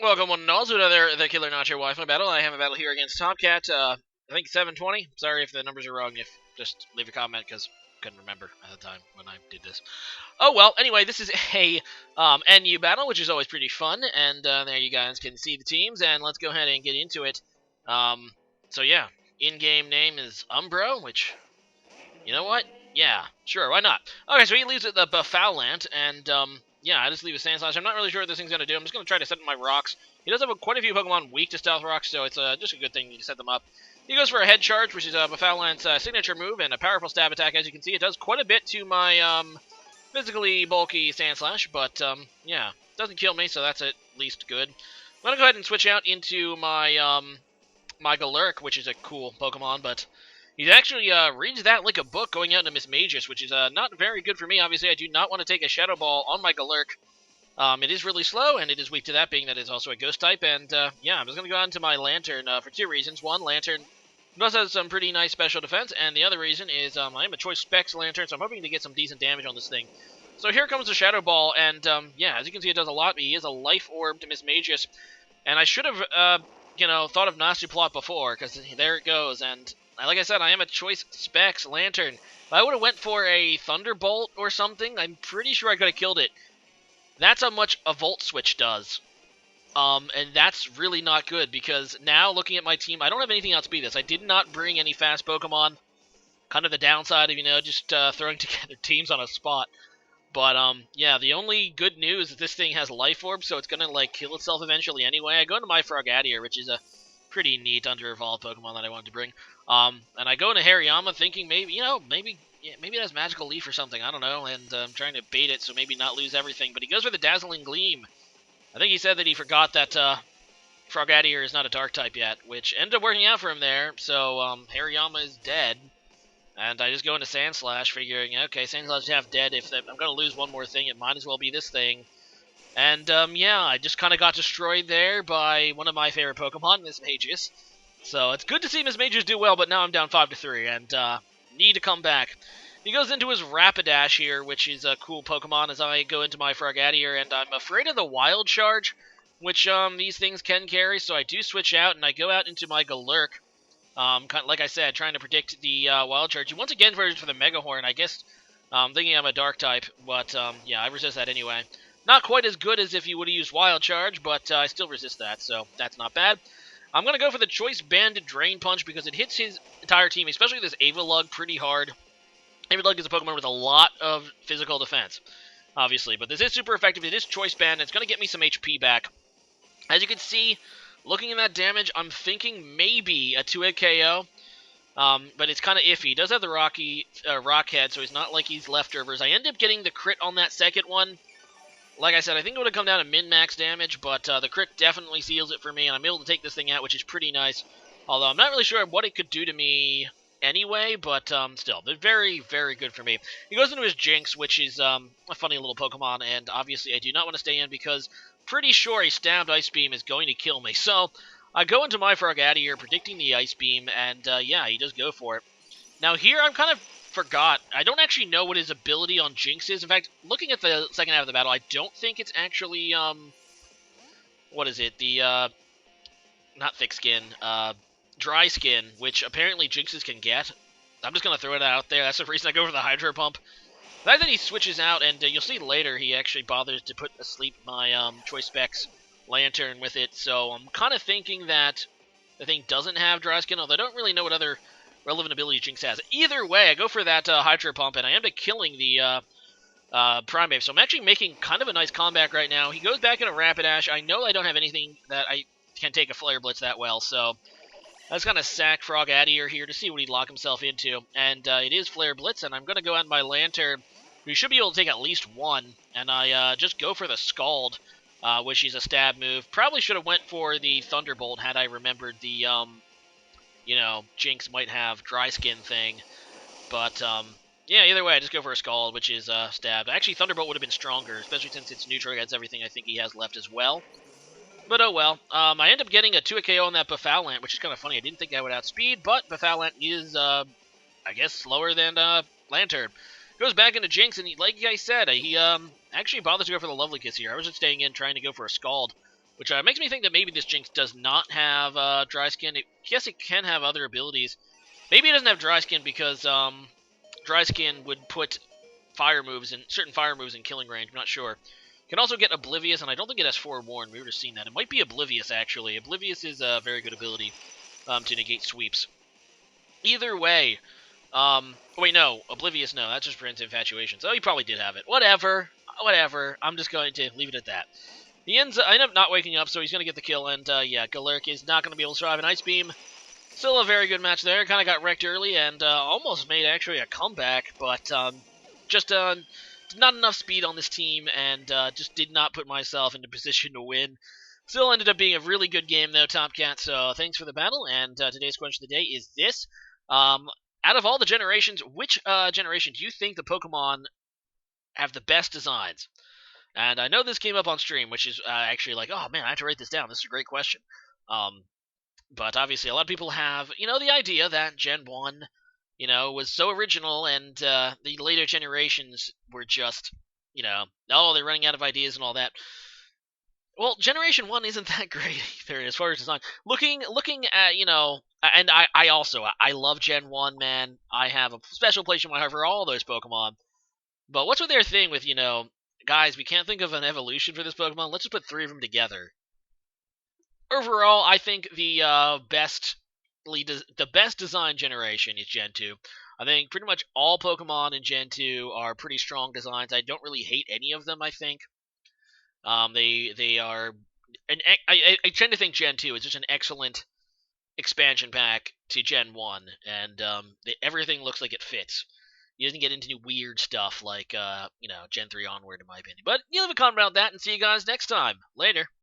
Welcome one and all to another TheKillerNacho Wi-Fi battle. I have a battle here against Topcat, I think 720. Sorry if the numbers are wrong, if just leave a comment, because I couldn't remember at the time when I did this. Oh well, anyway, this is a NU battle, which is always pretty fun, and there you guys can see the teams, and let's go ahead and get into it. So yeah, in-game name is Umbro, which, you know what? Yeah, sure, why not? Okay, so he leaves at the Bafoulant, and yeah, I just leave a Sandslash. I'm not really sure what this thing's going to do. I'm just going to try to set up my rocks. He does have quite a few Pokemon weak to Stealth Rocks, so it's just a good thing to set them up. He goes for a Head Charge, which is Bafoulant's signature move, and a powerful stab attack. As you can see, it does quite a bit to my physically bulky Sandslash, but yeah, doesn't kill me, so that's at least good. I'm going to go ahead and switch out into my my Galurk, which is a cool Pokemon, but he actually reads that like a book going out into Miss Magus, which is not very good for me. Obviously, I do not want to take a Shadow Ball on my Galurk. It is really slow, and it is weak to that, being that it's also a Ghost type. And yeah, I'm just going to go on to my Lantern for two reasons. One, Lantern does have some pretty nice special defense, and the other reason is I am a Choice Specs Lantern, so I'm hoping to get some decent damage on this thing. So here comes the Shadow Ball, and yeah, as you can see, it does a lot. But he is a Life Orb to Miss Magus, and I should have you know, thought of Nasu before, because there it goes. And like I said, I am a Choice Specs Lantern. If I would have went for a Thunderbolt or something, I'm pretty sure I could have killed it. That's how much a Volt Switch does. And that's really not good, because now, looking at my team, I don't have anything else to beat this. I did not bring any fast Pokemon. Kind of the downside of, you know, just throwing together teams on a spot. But, yeah, the only good news is this thing has Life Orb, so it's gonna, like, kill itself eventually anyway. I go into my Frogadier, which is a pretty neat under-evolved Pokemon that I wanted to bring. And I go into Hariyama thinking maybe, you know, maybe it has Magical Leaf or something, I don't know, and I'm trying to bait it so maybe not lose everything. But he goes for the Dazzling Gleam. I think he said that he forgot that Frogadier is not a Dark type yet, which ended up working out for him there. So Hariyama is dead. And I just go into Sandslash, figuring, okay, Sandslash is half dead. If I'm going to lose one more thing, it might as well be this thing. And, yeah, I just kind of got destroyed there by one of my favorite Pokemon, Miss Magus. So it's good to see Miss Magus do well, but now I'm down 5-3, and need to come back. He goes into his Rapidash here, which is a cool Pokemon, as I go into my Frogadier, and I'm afraid of the Wild Charge, which these things can carry, so I do switch out, and I go out into my Galurk. Kind of, like I said, trying to predict the Wild Charge. Once again, for the Mega Horn, I guess, thinking I'm a Dark type, but yeah, I resist that anyway. Not quite as good as if you would have used Wild Charge, but I still resist that, so that's not bad. I'm going to go for the Choice Banded Drain Punch because it hits his entire team, especially this Avalugg, pretty hard. Avalugg is a Pokemon with a lot of physical defense, obviously, but this is super effective. It is Choice Band, and it's going to get me some HP back. As you can see, looking at that damage, I'm thinking maybe a 2-hit KO, but it's kind of iffy. He does have the Rock Head, so he's not like he's leftovers. I end up getting the crit on that second one. Like I said, I think it would have come down to min-max damage, but the crit definitely seals it for me, and I'm able to take this thing out, which is pretty nice. Although I'm not really sure what it could do to me anyway, but still, they're very, very good for me. He goes into his Jinx, which is a funny little Pokemon, and obviously I do not want to stay in because pretty sure a stabbed Ice Beam is going to kill me. So I go into my Frogadier, predicting the Ice Beam, and yeah, he does go for it. Now here I'm kind of forgot. I don't actually know what his ability on Jinx is. In fact, looking at the second half of the battle, I don't think it's actually, what is it? The, not Thick Skin, Dry Skin, which apparently Jinxes can get. I'm just going to throw it out there. That's the reason I go for the Hydro Pump. The fact that he switches out, and you'll see later, he actually bothers to put asleep my Choice Specs Lantern with it, so I'm kind of thinking that the thing doesn't have Dry Skin, although I don't really know what other relevant ability Jinx has. Either way, I go for that Hydro Pump, and I end up killing the Primeape. So I'm actually making kind of a nice comeback right now. He goes back into Rapidash. I know I don't have anything that I can take a Flare Blitz that well, so I was going to sack Frogadier here to see what he'd lock himself into. And it is Flare Blitz, and I'm going to go out in my Lantern. We should be able to take at least one, and I just go for the Scald, which is a stab move. Probably should have went for the Thunderbolt had I remembered the you know, Jinx might have Dry Skin thing. But, yeah, either way, I just go for a Scald, which is stabbed. Actually, Thunderbolt would have been stronger, especially since it's neutral against everything I think he has left as well. But oh well. I end up getting a 2-hit KO on that Bafoulant, which is kind of funny. I didn't think I would outspeed, but Bafoulant is, I guess, slower than Lantern. Goes back into Jinx, and like I said, he actually bothers to go for the Lovely Kiss here. I was just staying in, trying to go for a Scald. which makes me think that maybe this Jinx does not have Dry Skin. Yes, it can have other abilities. Maybe it doesn't have Dry Skin because Dry Skin would put certain fire moves in killing range. I'm not sure. Can also get Oblivious, and I don't think it has Forewarn. We would have seen that. It might be Oblivious, actually. Oblivious is a very good ability to negate sweeps. Either way, wait, no. Oblivious, no. That's just for Infatuation. So he probably did have it. Whatever. I'm just going to leave it at that. I end up not waking up, so he's going to get the kill, and yeah, Galaric is not going to be able to survive an Ice Beam. Still a very good match there. Kind of got wrecked early and almost made actually a comeback, but just not enough speed on this team and just did not put myself into position to win. Still ended up being a really good game though, Topcat, so thanks for the battle, and today's question of the day is this. Out of all the generations, which generation do you think the Pokemon have the best designs? And I know this came up on stream, which is actually like, oh man, I have to write this down. This is a great question. But obviously, a lot of people have, the idea that Gen 1, was so original, and the later generations were just, oh, they're running out of ideas and all that. Well, Generation 1 isn't that great either as far as design. Looking at, and I love Gen 1, man. I have a special place in my heart for all those Pokemon. But what's with their thing with, guys, we can't think of an evolution for this Pokemon. Let's just put 3 of them together. Overall, I think the best design generation is Gen 2. I think pretty much all Pokemon in Gen 2 are pretty strong designs. I don't really hate any of them, I think. They are... I tend to think Gen 2 is just an excellent expansion pack to Gen 1, and everything looks like it fits. He doesn't get into any weird stuff like, Gen 3 onward, in my opinion. But you'll have a comment about that, and see you guys next time. Later.